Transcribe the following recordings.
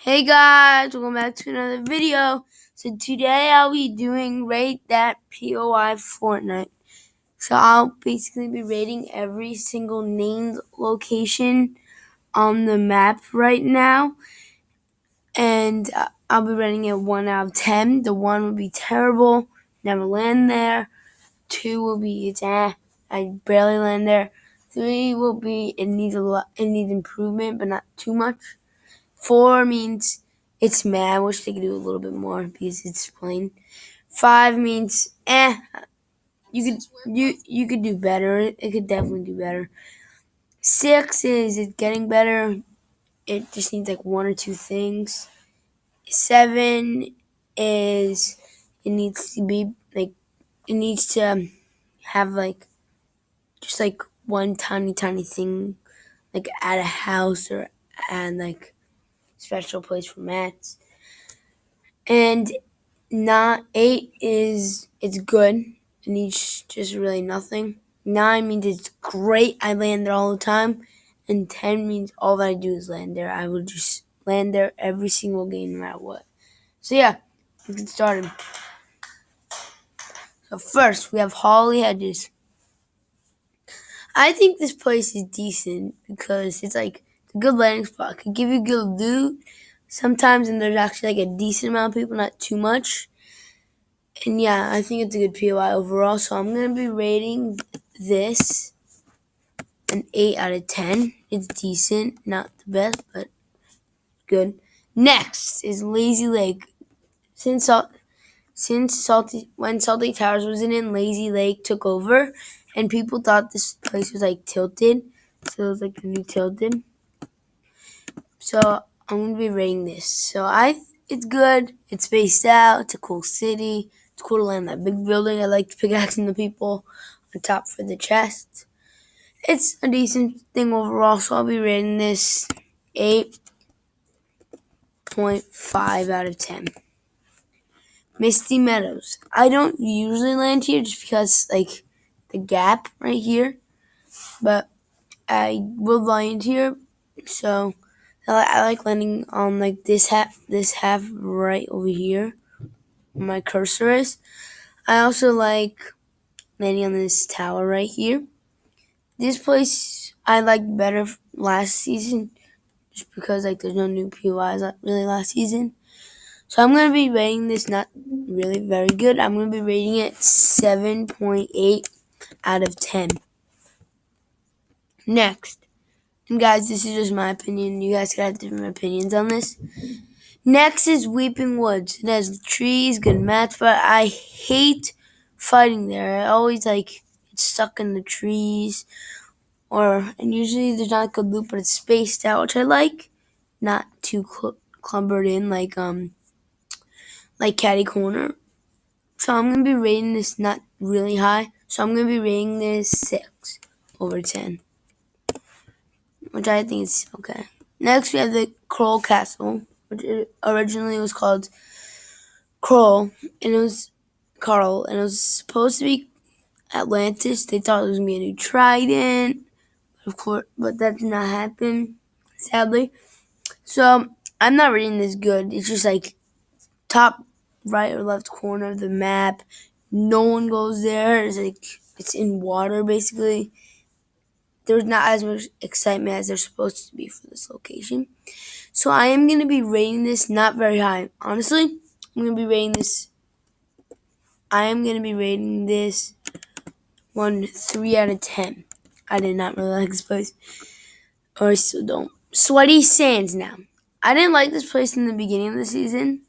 Hey guys, welcome back to another video. So today I'll be doing Rate That POI Fortnite. So I'll basically be rating every single named location on the map right now. And I'll be rating it 1 out of 10. The 1 would be terrible, never land there. 2 will be it's I barely land there. 3 will be it needs improvement, but not too much. 4 means it's meh. I wish they could do a little bit more because it's plain. 5 means you could do better. It could definitely do better. 6 is it's getting better. It just needs like 1 or 2 things. 7 is it needs to be like it needs to have like just like one tiny thing, like add a house or add like special place for mats. And not 8 is it's good. It needs just really nothing. 9 means it's great. I land there all the time. And 10 means all that I do is land there. I will just land there every single game no matter what. So yeah, let's get started. So first we have Holly Hedges. I think this place is decent because it's like a good landing spot. It could give you good loot sometimes, and there's actually like a decent amount of people, not too much. And yeah, I think it's a good POI overall. So I'm going to be rating this an 8 out of 10. It's decent. Not the best, but good. Next is Lazy Lake. When Salty Towers wasn't in, Lazy Lake took over. And people thought this place was like tilted. So it was like the new tilted. So I'm going to be rating this. So it's good. It's spaced out. It's a cool city. It's cool to land that big building. I like pickaxing the people on top for the chest. It's a decent thing overall, so I'll be rating this 8.5 out of 10. Misty Meadows. I don't usually land here just because, like, the gap right here. But I will land here, so I like landing on, like, this half right over here where my cursor is. I also like landing on this tower right here. This place I liked better last season just because like there's no new POIs really last season. So I'm going to be rating this not really very good. I'm going to be rating it 7.8 out of 10. Next. And guys, this is just my opinion. You guys could have different opinions on this. Next is Weeping Woods. It has trees, good mats, but I hate fighting there. I always like get stuck in the trees. And usually there's not good loot, but it's spaced out, which I like. Not too clumbered in like Caddy Corner. So I'm gonna be rating this not really high. So I'm gonna be rating this 6 over 10, which I think is okay. Next we have the Kroll Castle, which originally was called Kroll, and it was Carl, and it was supposed to be Atlantis. They thought it was gonna be a new Trident, of course, but that did not happen, sadly. So I'm not rating this good. It's just like top right or left corner of the map. No one goes there. It's in water basically. There's not as much excitement as there's supposed to be for this location. So I am gonna be rating this not very high. Honestly, I'm gonna be rating this. I am gonna be rating this 3 out of 10. I did not really like this place, or I still don't. Sweaty Sands now. I didn't like this place in the beginning of the season.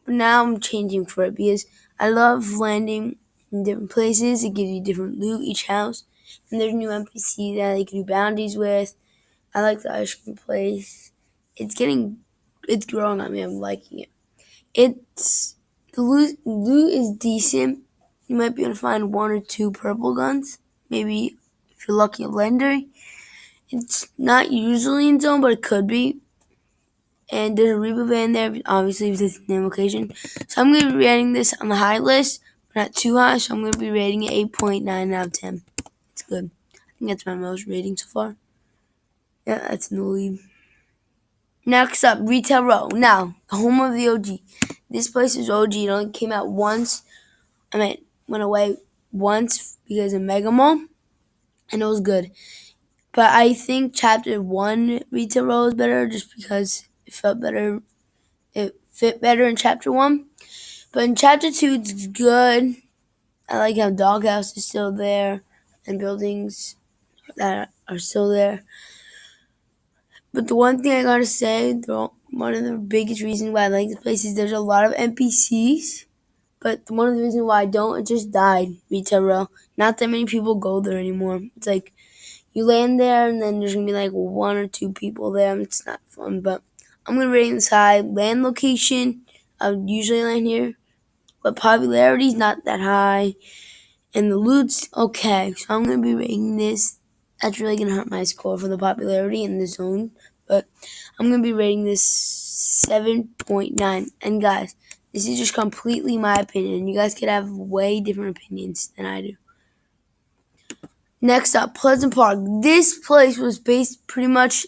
But now I'm changing for it because I love landing in different places. It gives you different loot each house. And there's new NPCs that you can do bounties with. I like the ice cream place. It's growing on me. I'm liking it. The loot is decent. You might be able to find 1 or 2 purple guns. Maybe if you're lucky, a legendary. It's not usually in zone, but it could be. And there's a reboot band there, obviously, with this name location. So I'm going to be rating this on the high list, but not too high, so I'm going to be rating it 8.9 out of 10. It's good. I think that's my most rating so far. Yeah, that's in the lead. Next up, Retail Row. Now, home of the OG. This place is OG. It only came out once. Went away once because of Mega Mall, and it was good. But I think Chapter 1 Retail Row is better just because it felt better. It fit better in Chapter 1. But in Chapter 2, it's good. I like how Doghouse is still there and buildings that are still there. But the one thing I gotta say, one of the biggest reasons why I like this place is there's a lot of NPCs. But one of the reasons why I don't, it just died, Retail Row. Not that many people go there anymore. It's like you land there and then there's gonna be like 1 or 2 people there. And it's not fun. But I'm gonna rate this high. Land location, I would usually land here. But popularity is not that high. And the loot's okay. So I'm going to be rating this. That's really going to hurt my score for the popularity in the zone. But I'm going to be rating this 7.9. And guys, this is just completely my opinion. You guys could have way different opinions than I do. Next up, Pleasant Park. This place was based pretty much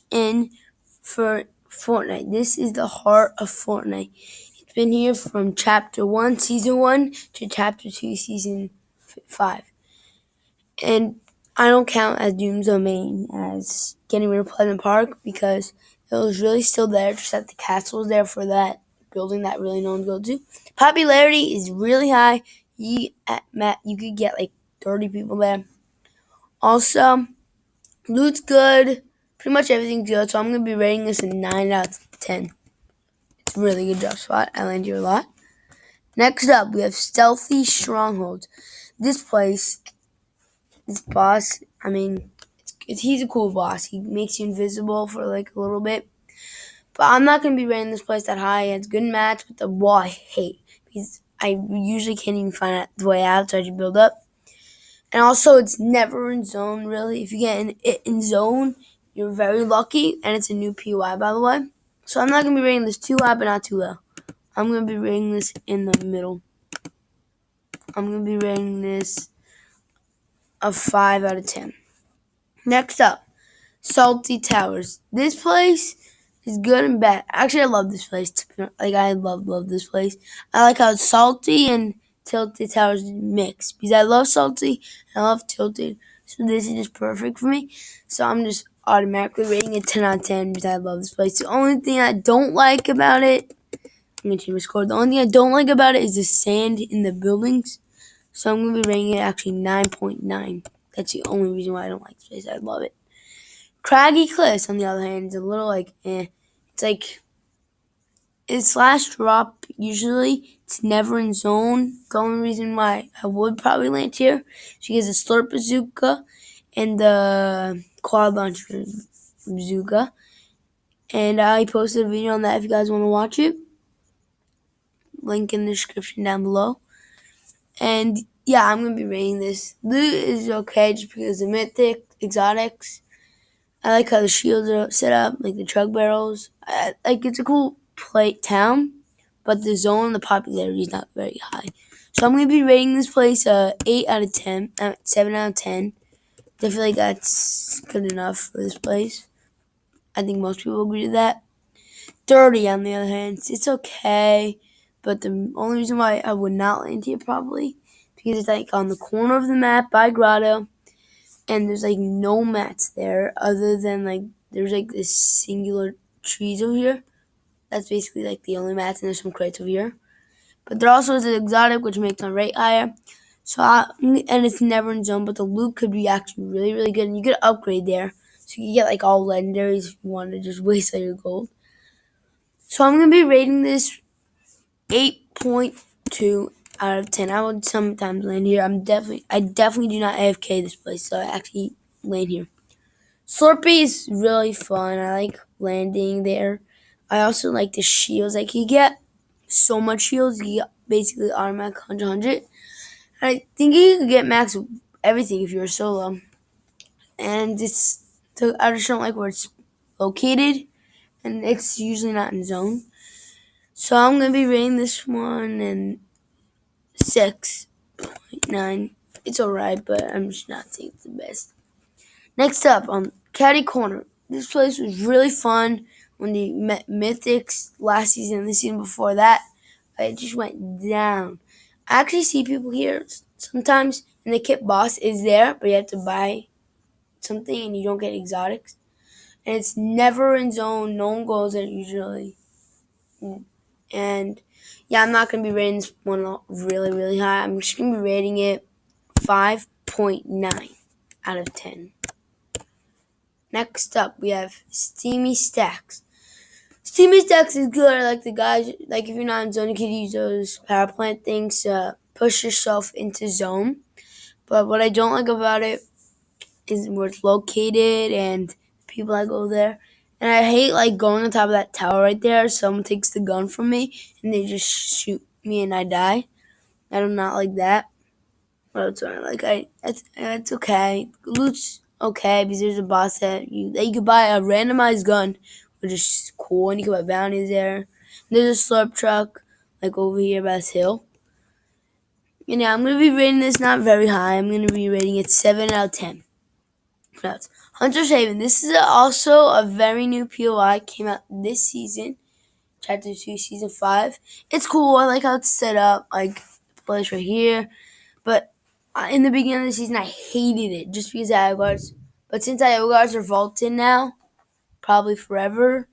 for Fortnite. This is the heart of Fortnite. It's been here from Chapter 1, Season 1 to Chapter 2, Season 5. And I don't count as Doom's Domain as getting rid of Pleasant Park because it was really still there, just that the castle was there for that building that really no one goes to. Popularity is really high. You could get like 30 people there. Also, loot's good. Pretty much everything's good, so I'm going to be rating this a 9 out of 10. It's a really good drop spot. I land here a lot. Next up, we have Stealthy Stronghold. This place, this boss, he's a cool boss. He makes you invisible for like a little bit. But I'm not going to be rating this place that high. It's a good match, but the wall I hate. Because I usually can't even find out the way out, so I just build up. And also, it's never in zone, really. If you get in zone, you're very lucky. And it's a new POI, by the way. So I'm not going to be rating this too high, but not too low. I'm going to be rating this in the middle. I'm going to be rating this a 5 out of 10. Next up, Salty Towers. This place is good and bad. Actually, I love this place. I love this place. I like how it's salty and Tilted Towers mix. Because I love salty and I love tilted. So this is just perfect for me. So I'm just automatically rating it 10 out of 10 because I love this place. The only thing I don't like about it, I'm going to change my score. The only thing I don't like about it is the sand in the buildings. So I'm going to be rating it actually 9.9. That's the only reason why I don't like this place. I love it. Craggy Cliffs, on the other hand, is a little like eh. It's like it's last drop usually. It's never in zone. The only reason why I would probably land here is because the Slurp Bazooka and the Quad Launcher Bazooka. And I posted a video on that if you guys want to watch it. Link in the description down below. And yeah, I'm going to be rating this. Loot is okay just because the mythic, exotics. I like how the shields are set up, like the truck barrels. It's a cool town, but the zone, the popularity is not very high. So I'm going to be rating this place 8 out of 10, 7 out of 10. I feel like that's good enough for this place. I think most people agree to that. 30 on the other hand, it's okay, but the only reason why I would not land here probably because it's like on the corner of the map by Grotto. And there's like no mats there other than like there's like this singular trees over here. That's basically like the only mats, and there's some crates over here. But there also is an exotic which makes my rate higher. And it's never in zone, but the loot could be actually really, really good. And you could upgrade there. So you can get like all legendaries if you want to just waste all your gold. So I'm gonna be rating this 8.2 out of 10. I would sometimes land here. I definitely do not AFK this place, so I actually land here. Slurpy is really fun. I like landing there. I also like the shields. Like you get so much shields, you get basically automatic 100. I think you can get max everything if you're solo. And I just don't like where it's located, and it's usually not in zone. So I'm gonna be rating this one and 6.9. It's alright, but I'm just not saying it's the best. Next up on Caddy Corner. This place was really fun. when the mythics last season and the season before that, it just went down. I actually see people here sometimes, and the kit boss is there, but you have to buy something and you don't get exotics. And it's never in zone. No one goes there usually. And yeah, I'm not going to be rating this one really, really high. I'm just going to be rating it 5.9 out of 10. Next up, we have Steamy Stacks. Steamy Stacks is good. I like the guys, like if you're not in zone, you can use those power plant things to push yourself into zone. But what I don't like about it is where it's located and people that go there. And I hate like going on top of that tower right there. Someone takes the gun from me and they just shoot me and I die. I do not like that. But it's alright. Like it's okay. Loot's okay because there's a boss that you could buy a randomized gun, which is cool, and you can buy bounties there. And there's a slurp truck like over here by this hill. And yeah, I'm gonna be rating this not very high. I'm gonna be rating it 7 out of 10. That's Hunter's Haven. This is also a very new POI. Came out this season, Chapter 2, Season 5. It's cool. I like how it's set up. Like the place right here. But in the beginning of the season, I hated it just because I have guards. But since I have guards are vaulted now, probably forever,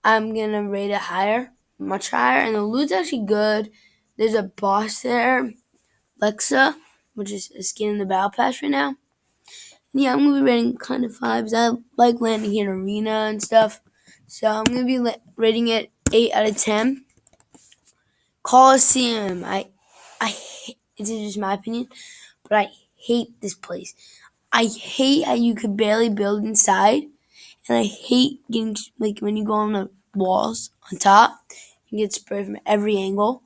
I'm going to rate it higher, much higher. And the loot's actually good. There's a boss there, Lexa, which is a skin in the battle pass right now. And yeah, I'm going to be rating kind of 5 because I like landing here in arena and stuff. So I'm going to be rating it 8 out of 10. Colosseum. It's just my opinion, but I hate this place. I hate how you could barely build inside, and I hate getting like when you go on the walls on top, you get sprayed from every angle.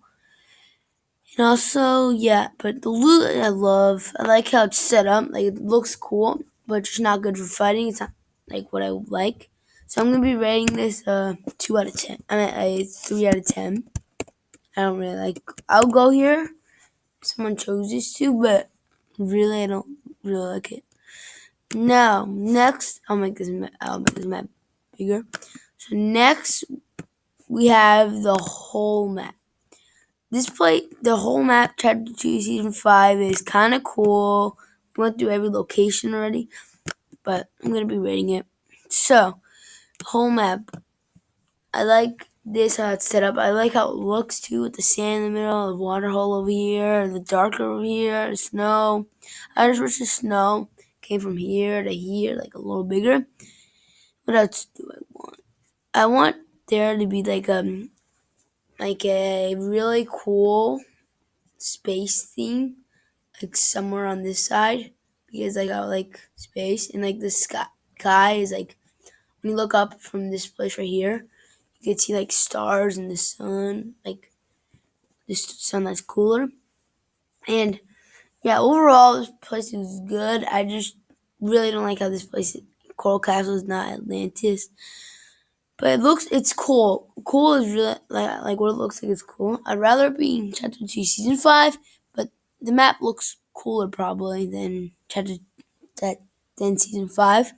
And also, yeah, but the loot I love. I like how it's set up. Like it looks cool, but it's not good for fighting. It's not like what I like. So I'm gonna be rating this 2 out of 10. I mean a 3 out of 10. I don't really like. I'll go here. Someone chose this to, but really I don't really like it. Now, next, I'll make this map bigger. So next, we have the whole map. The whole map, Chapter 2, Season 5, is kind of cool. We went through every location already, but I'm going to be rating it. So, the whole map, I like this, how it's set up. I like how it looks, too, with the sand in the middle, the water hole over here, the darker over here, the snow. I just wish the snow came from here to here, like a little bigger. What else do I want? I want there to be like a really cool space theme, like somewhere on this side, because I got like space and like the sky is like when you look up from this place right here, you can see like stars and the sun, like this sun that's cooler. And yeah, overall this place is good. I just really don't like how this place is. Coral Castle is not Atlantis. But it's cool. Cool is really like what it looks like is cool. I'd rather it be in Chapter 2 Season 5, but the map looks cooler probably than than Season 5.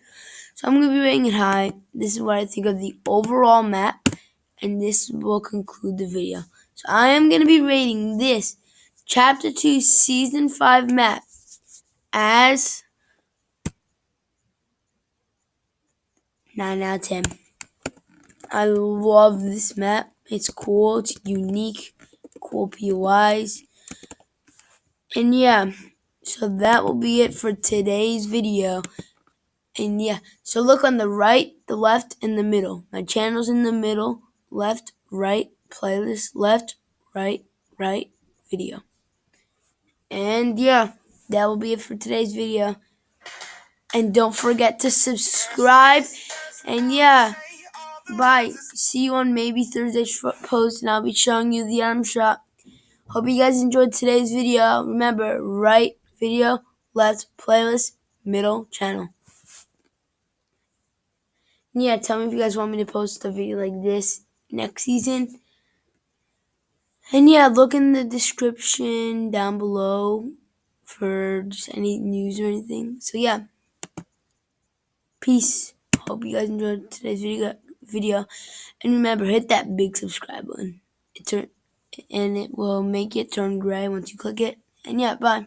So I'm gonna be rating it high. This is what I think of the overall map, and this will conclude the video. So I am gonna be rating this Chapter 2 Season 5 map as 9 out of 10. I love this map. It's cool. It's unique. Cool POIs. And yeah, so that will be it for today's video. And yeah, so look on the right, the left, and the middle. My channel's in the middle. Left, right, playlist, left, right, right, video. And yeah, that will be it for today's video. And don't forget to subscribe. And yeah, bye. See you on maybe Thursday's post, and I'll be showing you the item shop. Hope you guys enjoyed today's video. Remember, right video, left playlist, middle channel. And yeah, tell me if you guys want me to post a video like this next season. And yeah, look in the description down below for just any news or anything. So yeah, peace. Hope you guys enjoyed today's video. And remember, hit that big subscribe button. And it will make it turn gray once you click it. And yeah, bye.